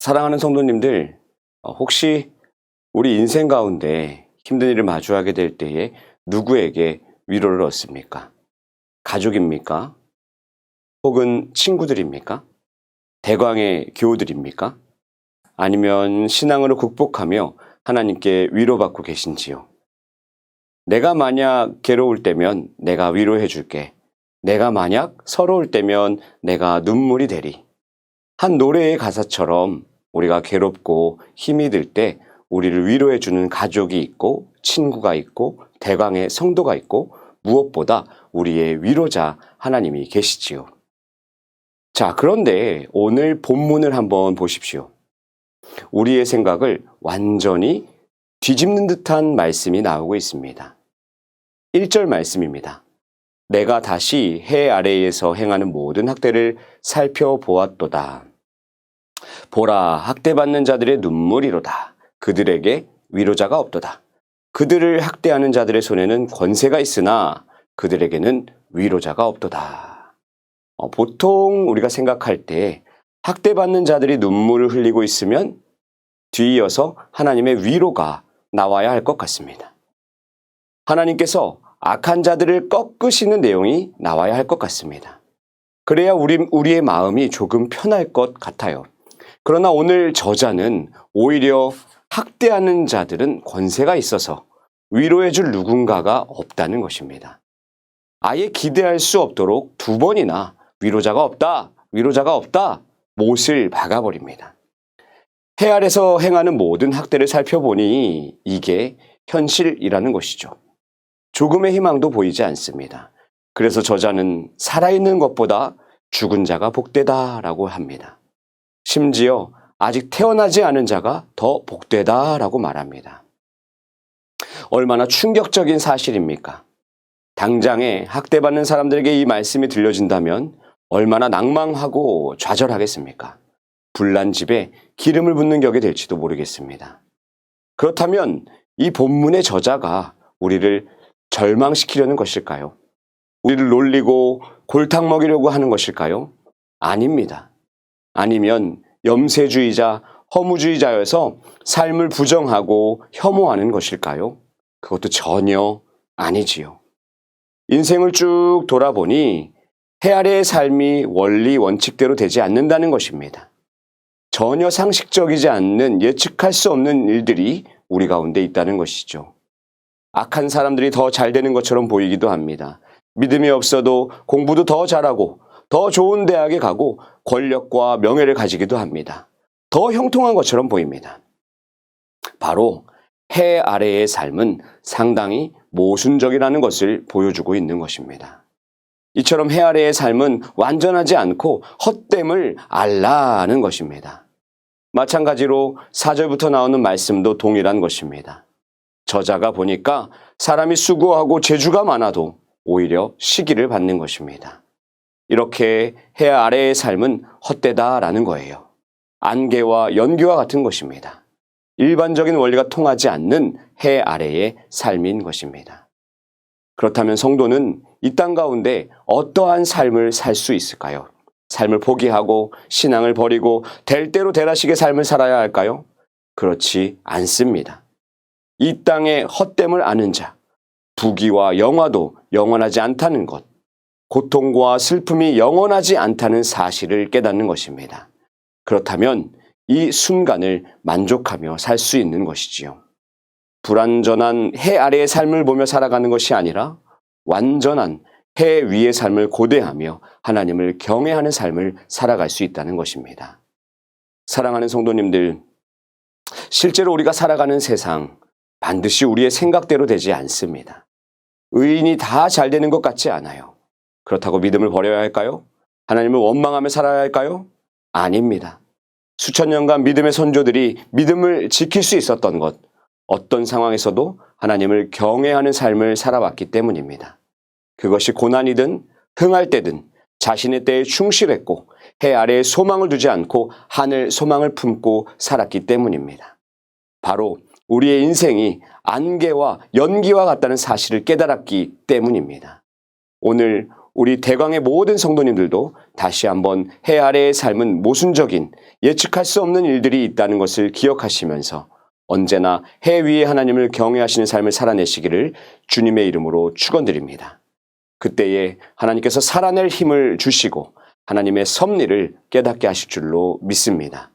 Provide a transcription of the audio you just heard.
사랑하는 성도님들, 혹시 우리 인생 가운데 힘든 일을 마주하게 될 때에 누구에게 위로를 얻습니까? 가족입니까? 혹은 친구들입니까? 대광의 교우들입니까? 아니면 신앙으로 극복하며 하나님께 위로받고 계신지요? 내가 만약 괴로울 때면 내가 위로해 줄게. 내가 만약 서러울 때면 내가 눈물이 되리. 한 노래의 가사처럼 우리가 괴롭고 힘이 들 때 우리를 위로해주는 가족이 있고 친구가 있고 대광의 성도가 있고 무엇보다 우리의 위로자 하나님이 계시지요. 자, 그런데 오늘 본문을 한번 보십시오. 우리의 생각을 완전히 뒤집는 듯한 말씀이 나오고 있습니다. 1절 말씀입니다. 내가 다시 해 아래에서 행하는 모든 학대를 살펴보았도다. 보라, 학대받는 자들의 눈물이로다. 그들에게 위로자가 없도다. 그들을 학대하는 자들의 손에는 권세가 있으나 그들에게는 위로자가 없도다. 보통 우리가 생각할 때 학대받는 자들이 눈물을 흘리고 있으면 뒤이어서 하나님의 위로가 나와야 할 것 같습니다. 하나님께서 악한 자들을 꺾으시는 내용이 나와야 할 것 같습니다. 그래야 우리의 마음이 조금 편할 것 같아요. 그러나 오늘 저자는 오히려 학대하는 자들은 권세가 있어서 위로해 줄 누군가가 없다는 것입니다. 아예 기대할 수 없도록 두 번이나 위로자가 없다, 위로자가 없다, 못을 박아버립니다. 해 아래서 행하는 모든 학대를 살펴보니 이게 현실이라는 것이죠. 조금의 희망도 보이지 않습니다. 그래서 저자는 살아있는 것보다 죽은 자가 복되다라고 합니다. 심지어 아직 태어나지 않은 자가 더 복되다라고 말합니다. 얼마나 충격적인 사실입니까? 당장에 학대받는 사람들에게 이 말씀이 들려진다면 얼마나 낭망하고 좌절하겠습니까? 불난 집에 기름을 붓는 격이 될지도 모르겠습니다. 그렇다면 이 본문의 저자가 우리를 절망시키려는 것일까요? 우리를 놀리고 골탕 먹이려고 하는 것일까요? 아닙니다. 아니면 염세주의자, 허무주의자여서 삶을 부정하고 혐오하는 것일까요? 그것도 전혀 아니지요. 인생을 쭉 돌아보니 해 아래의 삶이 원리 원칙대로 되지 않는다는 것입니다. 전혀 상식적이지 않는 예측할 수 없는 일들이 우리 가운데 있다는 것이죠. 악한 사람들이 더 잘 되는 것처럼 보이기도 합니다. 믿음이 없어도 공부도 더 잘하고 더 좋은 대학에 가고 권력과 명예를 가지기도 합니다. 더 형통한 것처럼 보입니다. 바로 해 아래의 삶은 상당히 모순적이라는 것을 보여주고 있는 것입니다. 이처럼 해 아래의 삶은 완전하지 않고 헛됨을 알라는 것입니다. 마찬가지로 4절부터 나오는 말씀도 동일한 것입니다. 저자가 보니까 사람이 수고하고 재주가 많아도 오히려 시기를 받는 것입니다. 이렇게 해 아래의 삶은 헛되다라는 거예요. 안개와 연기와 같은 것입니다. 일반적인 원리가 통하지 않는 해 아래의 삶인 것입니다. 그렇다면 성도는 이 땅 가운데 어떠한 삶을 살 수 있을까요? 삶을 포기하고 신앙을 버리고 될 대로 되라식의 삶을 살아야 할까요? 그렇지 않습니다. 이 땅의 헛됨을 아는 자, 부귀와 영화도 영원하지 않다는 것, 고통과 슬픔이 영원하지 않다는 사실을 깨닫는 것입니다. 그렇다면 이 순간을 만족하며 살 수 있는 것이지요. 불완전한 해 아래의 삶을 보며 살아가는 것이 아니라 완전한 해 위의 삶을 고대하며 하나님을 경외하는 삶을 살아갈 수 있다는 것입니다. 사랑하는 성도님들, 실제로 우리가 살아가는 세상 반드시 우리의 생각대로 되지 않습니다. 의인이 다 잘 되는 것 같지 않아요. 그렇다고 믿음을 버려야 할까요? 하나님을 원망하며 살아야 할까요? 아닙니다. 수천 년간 믿음의 선조들이 믿음을 지킬 수 있었던 것, 어떤 상황에서도 하나님을 경외하는 삶을 살아왔기 때문입니다. 그것이 고난이든 흥할 때든 자신의 때에 충실했고 해 아래에 소망을 두지 않고 하늘 소망을 품고 살았기 때문입니다. 바로 우리의 인생이 안개와 연기와 같다는 사실을 깨달았기 때문입니다. 오늘 우리 대광의 모든 성도님들도 다시 한번 해 아래의 삶은 모순적인 예측할 수 없는 일들이 있다는 것을 기억하시면서 언제나 해 위에 하나님을 경외하시는 삶을 살아내시기를 주님의 이름으로 축원드립니다. 그때에 하나님께서 살아낼 힘을 주시고 하나님의 섭리를 깨닫게 하실 줄로 믿습니다.